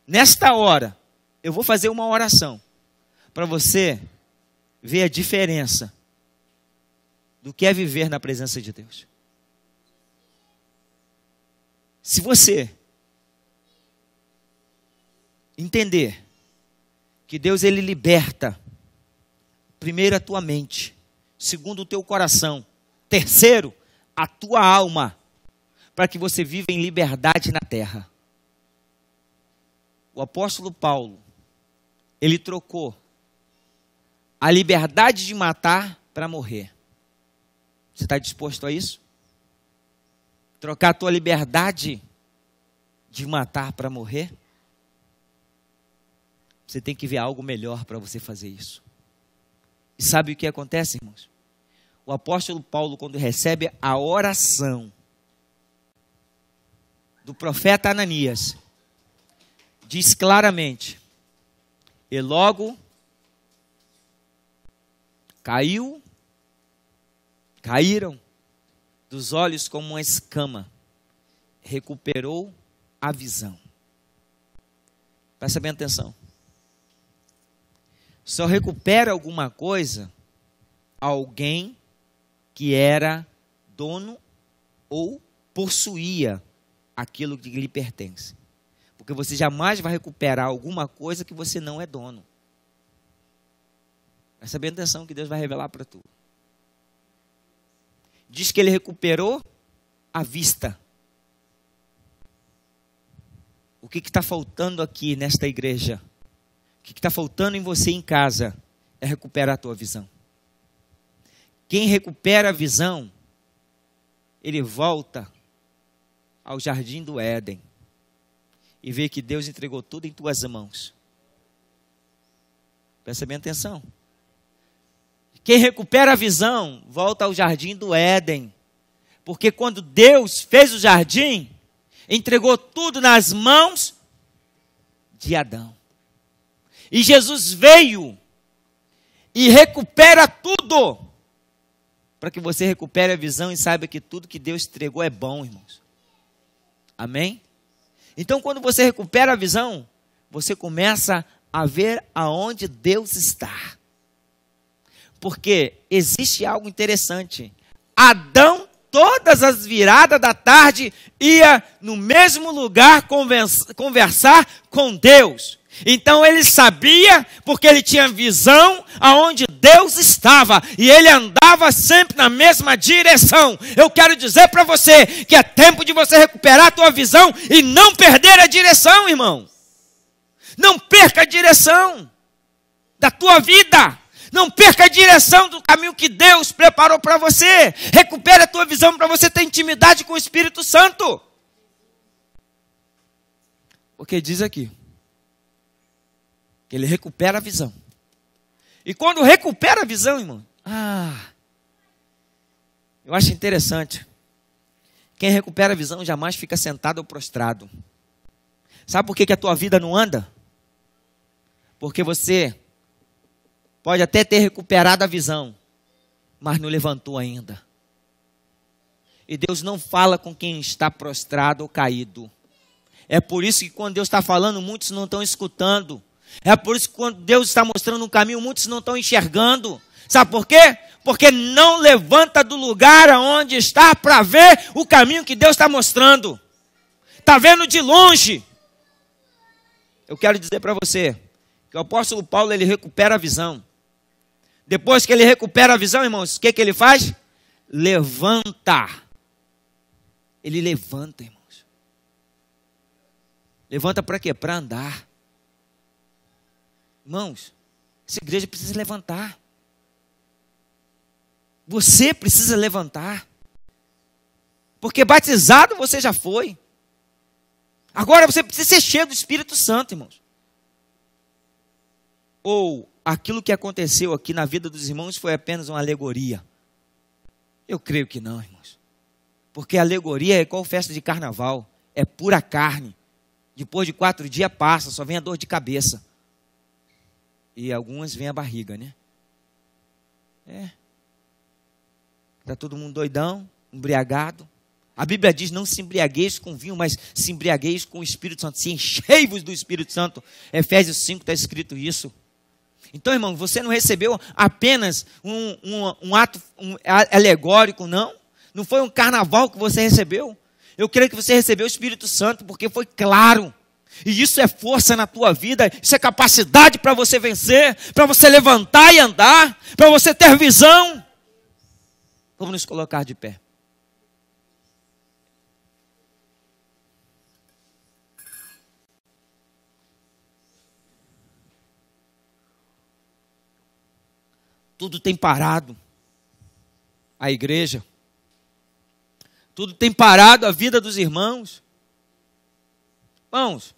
nesta hora, eu vou fazer uma oração para você ver a diferença do que é viver na presença de Deus. Se você entender que Deus, ele liberta, primeiro a tua mente, segundo o teu coração, terceiro, a tua alma, para que você viva em liberdade na terra. O apóstolo Paulo, ele trocou a liberdade de matar para morrer. Você está disposto a isso? Trocar a tua liberdade de matar para morrer? Você tem que ver algo melhor para você fazer isso. E sabe o que acontece, irmãos? O apóstolo Paulo, quando recebe a oração do profeta Ananias, diz claramente: e logo caíram dos olhos como uma escama, recuperou a visão. Presta bem atenção. Só recupera alguma coisa alguém que era dono ou possuía aquilo que lhe pertence. Porque você jamais vai recuperar alguma coisa que você não é dono. Presta bem atenção que Deus vai revelar para tu. Diz que ele recuperou a vista. O que está faltando aqui nesta igreja? O que está faltando em você em casa é recuperar a tua visão. Quem recupera a visão, ele volta ao jardim do Éden e vê que Deus entregou tudo em tuas mãos. Presta bem atenção. Quem recupera a visão, volta ao jardim do Éden. Porque quando Deus fez o jardim, entregou tudo nas mãos de Adão. E Jesus veio e recupera tudo, para que você recupere a visão e saiba que tudo que Deus entregou é bom, irmãos. Amém? Então, quando você recupera a visão, você começa a ver aonde Deus está. Porque existe algo interessante. Adão, todas as viradas da tarde, ia no mesmo lugar conversar com Deus. Então ele sabia, porque ele tinha visão aonde Deus estava, e ele andava sempre na mesma direção. Eu quero dizer para você que é tempo de você recuperar a tua visão e não perder a direção, irmão. Não perca a direção da tua vida. Não perca a direção do caminho que Deus preparou para você. Recupere a tua visão para você ter intimidade com o Espírito Santo. Porque diz aqui que ele recupera a visão. E quando recupera a visão, irmão, eu acho interessante. Quem recupera a visão jamais fica sentado ou prostrado. Sabe por que a tua vida não anda? Porque você pode até ter recuperado a visão, mas não levantou ainda. E Deus não fala com quem está prostrado ou caído. É por isso que quando Deus está falando, muitos não estão escutando. É por isso que quando Deus está mostrando um caminho, muitos não estão enxergando. Sabe por quê? Porque não levanta do lugar aonde está para ver o caminho que Deus está mostrando. Está vendo de longe. Eu quero dizer para você que o apóstolo Paulo, ele recupera a visão. Depois que ele recupera a visão, irmãos, o que ele faz? Levanta. Ele levanta, irmãos. Levanta para quê? Para andar. Irmãos, essa igreja precisa levantar. Você precisa levantar. Porque batizado você já foi. Agora você precisa ser cheio do Espírito Santo, irmãos. Ou aquilo que aconteceu aqui na vida dos irmãos foi apenas uma alegoria? Eu creio que não, irmãos. Porque a alegoria é igual festa de carnaval. É pura carne. Depois de 4 dias passa, só vem a dor de cabeça. E algumas vem a barriga, né? Está todo mundo doidão, embriagado. A Bíblia diz, não se embriagueis com vinho, mas se embriagueis com o Espírito Santo. Se enchei-vos do Espírito Santo. Efésios 5 está escrito isso. Então, irmão, você não recebeu apenas um ato alegórico, não. Não foi um carnaval que você recebeu. Eu creio que você recebeu o Espírito Santo porque foi claro. E isso é força na tua vida, isso é capacidade para você vencer, para você levantar e andar, para você ter visão. Vamos nos colocar de pé. Tudo tem parado. A igreja. Tudo tem parado a vida dos irmãos. Irmãos,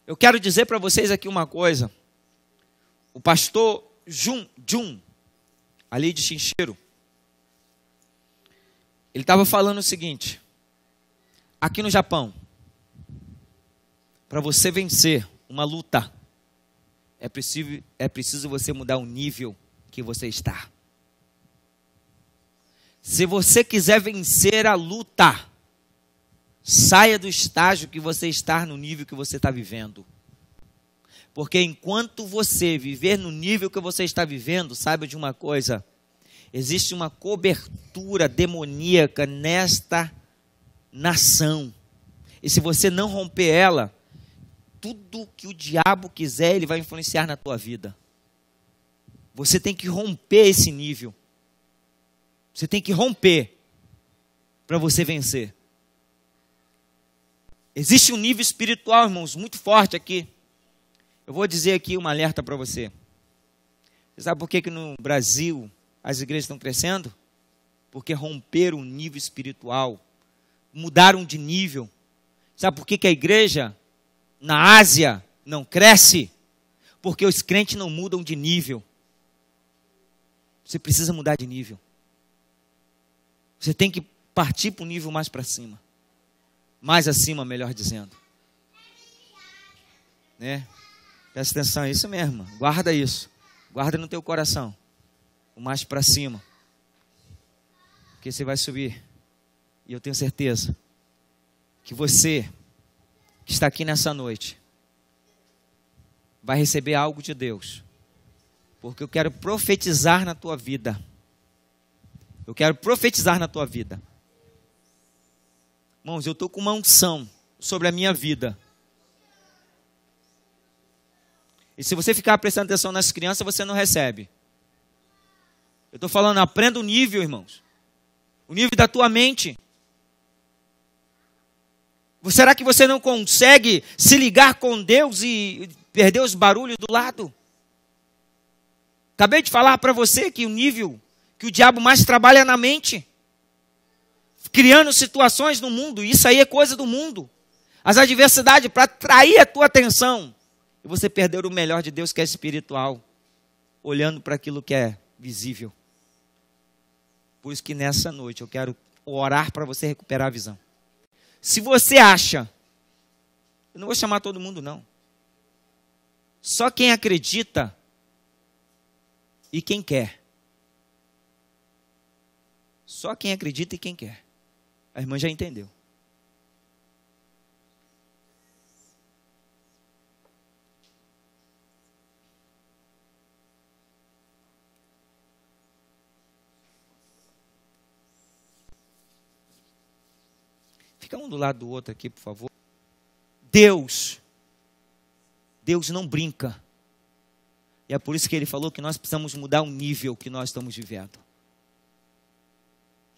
eu quero dizer para vocês aqui uma coisa. O pastor Jun, ali de Chincheiro, ele estava falando o seguinte: aqui no Japão, para você vencer uma luta, é preciso você mudar o nível que você está. Se você quiser vencer a luta, saia do estágio que você está, no nível que você está vivendo. Porque enquanto você viver no nível que você está vivendo, saiba de uma coisa: existe uma cobertura demoníaca nesta nação. E se você não romper ela, tudo que o diabo quiser, ele vai influenciar na tua vida. Você tem que romper esse nível. Você tem que romper para você vencer. Existe um nível espiritual, irmãos, muito forte aqui. Eu vou dizer aqui um alerta para você. Você sabe por que no Brasil as igrejas estão crescendo? Porque romperam o nível espiritual. Mudaram de nível. Sabe por que a igreja na Ásia não cresce? Porque os crentes não mudam de nível. Você precisa mudar de nível. Você tem que partir para um nível mais para cima. Mais acima, melhor dizendo. Né? Presta atenção, é isso mesmo. Guarda isso. Guarda no teu coração. O mais para cima. Porque você vai subir. E eu tenho certeza que você que está aqui nessa noite vai receber algo de Deus. Porque eu quero profetizar na tua vida. Eu quero profetizar na tua vida. Irmãos, eu estou com uma unção sobre a minha vida. E se você ficar prestando atenção nas crianças, você não recebe. Eu estou falando, aprenda o nível, irmãos. O nível da tua mente. Será que você não consegue se ligar com Deus e Perdeu os barulhos do lado. Acabei de falar para você que o nível que o diabo mais trabalha é na mente. Criando situações no mundo. Isso aí é coisa do mundo. As adversidades para atrair a tua atenção. E você perder o melhor de Deus, que é espiritual. Olhando para aquilo que é visível. Por isso que nessa noite eu quero orar para você recuperar a visão. Se você acha, eu não vou chamar todo mundo não. Só quem acredita e quem quer. Só quem acredita e quem quer. A irmã já entendeu. Fica um do lado do outro aqui, por favor. Deus não brinca. E é por isso que ele falou que nós precisamos mudar o nível que nós estamos vivendo.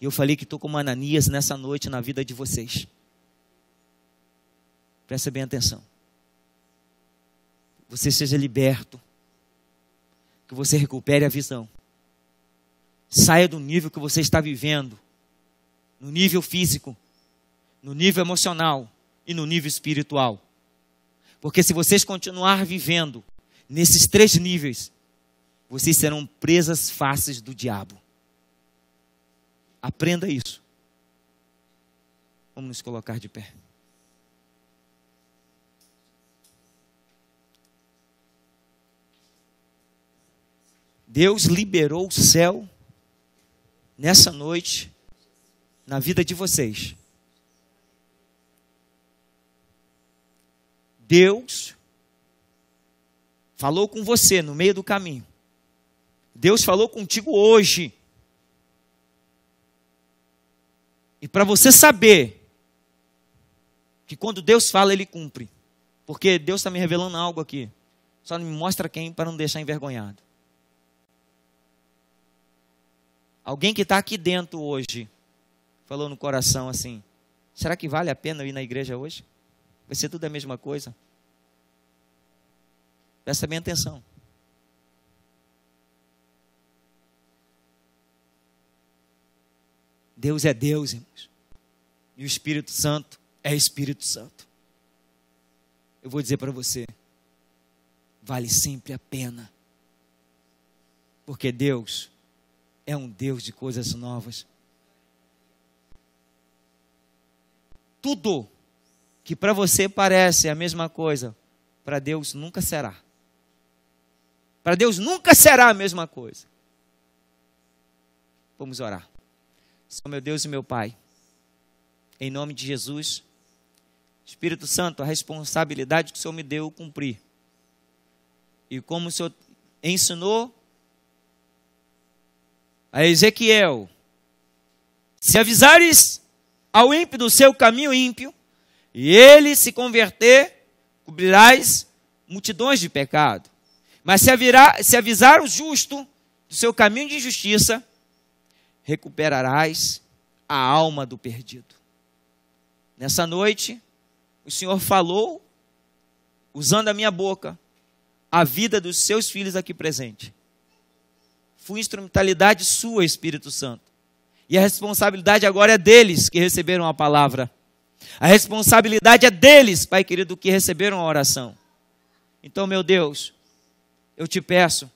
E eu falei que estou como Ananias nessa noite na vida de vocês. Presta bem atenção. Que você seja liberto. Que você recupere a visão. Saia do nível que você está vivendo. No nível físico. No nível emocional. E no nível espiritual. Porque se vocês continuar vivendo nesses 3 níveis, vocês serão presas fáceis do diabo. Aprenda isso. Vamos nos colocar de pé. Deus liberou o céu nessa noite na vida de vocês. Deus falou com você no meio do caminho. Deus falou contigo hoje. E para você saber que quando Deus fala, Ele cumpre. Porque Deus está me revelando algo aqui. Só não me mostra quem para não deixar envergonhado. Alguém que está aqui dentro hoje, falou no coração assim, será que vale a pena eu ir na igreja hoje? Vai ser tudo a mesma coisa? Presta bem atenção. Deus é Deus, irmãos. E o Espírito Santo é Espírito Santo. Eu vou dizer para você, vale sempre a pena. Porque Deus é um Deus de coisas novas. Tudo que para você parece a mesma coisa, para Deus nunca será. Para Deus nunca será a mesma coisa. Vamos orar. Senhor meu Deus e meu Pai, em nome de Jesus, Espírito Santo, a responsabilidade que o Senhor me deu, eu cumpri. E como o Senhor ensinou a Ezequiel, se avisares ao ímpio do seu caminho ímpio, e ele se converter, cobrirás multidões de pecado. Mas se avisar o justo do seu caminho de justiça, recuperarás a alma do perdido. Nessa noite, o Senhor falou, usando a minha boca, a vida dos seus filhos aqui presentes. Foi instrumentalidade sua, Espírito Santo. E a responsabilidade agora é deles que receberam a palavra. A responsabilidade é deles, Pai querido, que receberam a oração. Então, meu Deus, eu te peço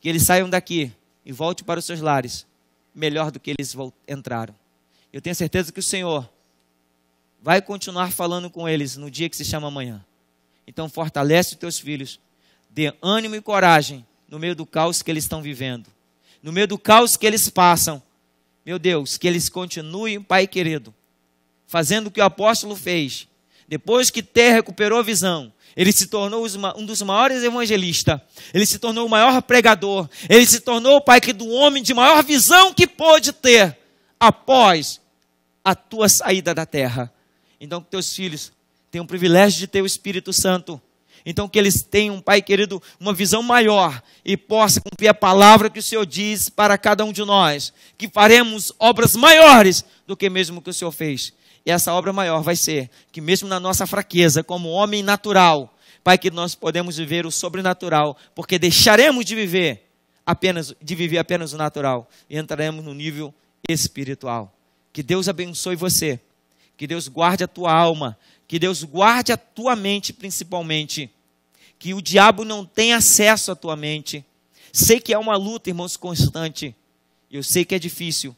que eles saiam daqui e voltem para os seus lares, melhor do que eles entraram. Eu tenho certeza que o Senhor vai continuar falando com eles no dia que se chama amanhã. Então, fortalece os teus filhos, dê ânimo e coragem no meio do caos que eles estão vivendo, no meio do caos que eles passam. Meu Deus, que eles continuem, Pai querido, fazendo o que o apóstolo fez. Depois que recuperou a visão, ele se tornou um dos maiores evangelistas, ele se tornou o maior pregador, ele se tornou, Pai querido, o homem de maior visão que pôde ter após a tua saída da terra. Então que teus filhos tenham o privilégio de ter o Espírito Santo. Então que eles tenham, Pai querido, uma visão maior e possa cumprir a palavra que o Senhor diz para cada um de nós, que faremos obras maiores do que mesmo que o Senhor fez. E essa obra maior vai ser que mesmo na nossa fraqueza, como homem natural, Pai, que nós podemos viver o sobrenatural, porque deixaremos de viver apenas o natural e entraremos no nível espiritual. Que Deus abençoe você, que Deus guarde a tua alma, que Deus guarde a tua mente principalmente, que o diabo não tenha acesso à tua mente. Sei que é uma luta, irmãos, constante, eu sei que é difícil,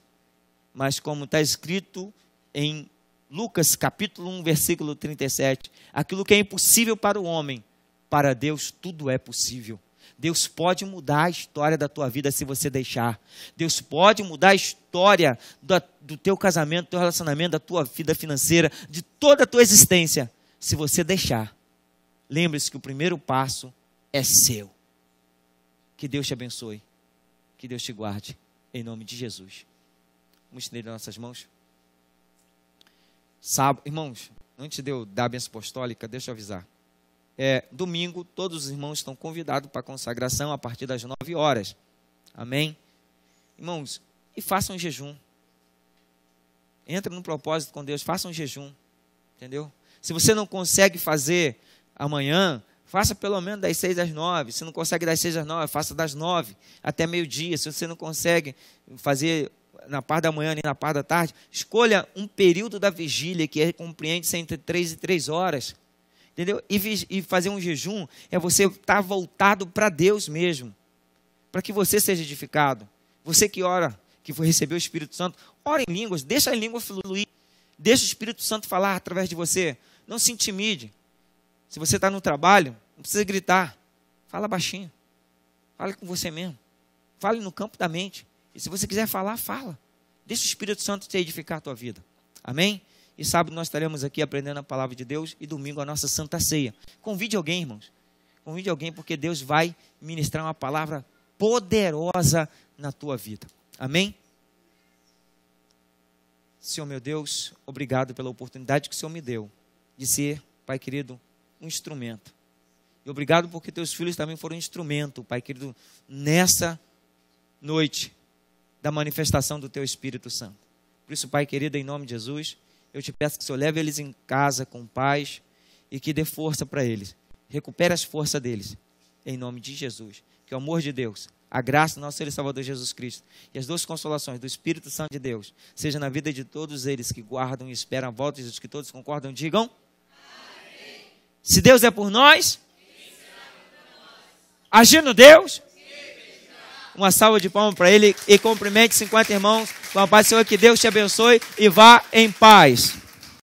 mas como está escrito em Lucas capítulo 1, versículo 37, aquilo que é impossível para o homem, para Deus tudo é possível. Deus pode mudar a história da tua vida se você deixar. Deus pode mudar a história do teu casamento, do teu relacionamento, da tua vida financeira, de toda a tua existência, se você deixar. Lembre-se que o primeiro passo é seu. Que Deus te abençoe. Que Deus te guarde. Em nome de Jesus. Vamos estender nossas mãos. Sábado, irmãos, antes de eu dar a bênção apostólica, deixa eu avisar. Domingo, todos os irmãos estão convidados para a consagração a partir das 9 horas. Amém? Irmãos, e façam um jejum. Entra no propósito com Deus, façam um jejum. Entendeu? Se você não consegue fazer amanhã, faça pelo menos das 6 às 9. Se não consegue das 6 às 9, faça das 9 até meio-dia. Se você não consegue fazer na parte da manhã nem na parte da tarde, escolha um período da vigília que compreende entre 3 e 3 horas. Entendeu? E fazer um jejum é você estar voltado para Deus mesmo, para que você seja edificado. Você que ora, que foi receber o Espírito Santo, ora em línguas, deixa a língua fluir, deixa o Espírito Santo falar através de você. Não se intimide. Se você está no trabalho, não precisa gritar, fala baixinho, fale com você mesmo, fale no campo da mente. E se você quiser falar, fala. Deixa o Espírito Santo te edificar a tua vida. Amém? E sábado nós estaremos aqui aprendendo a palavra de Deus e domingo a nossa Santa Ceia. Convide alguém, irmãos. Convide alguém porque Deus vai ministrar uma palavra poderosa na tua vida. Amém? Senhor meu Deus, obrigado pela oportunidade que o Senhor me deu de ser, Pai querido, um instrumento. E obrigado porque teus filhos também foram instrumento, Pai querido, nessa noite da manifestação do teu Espírito Santo. Por isso, Pai querido, em nome de Jesus, eu te peço que o Senhor leve eles em casa com paz e que dê força para eles. Recupere as forças deles, em nome de Jesus. Que o amor de Deus, a graça do nosso Senhor e Salvador Jesus Cristo e as duas consolações do Espírito Santo de Deus, seja na vida de todos eles que guardam e esperam a volta de Jesus, que todos concordam, digam. Amém. Se Deus é por nós, agindo Deus, uma salva de palmas para ele e cumprimente 50 irmãos com a paz do Senhor, que Deus te abençoe e vá em paz.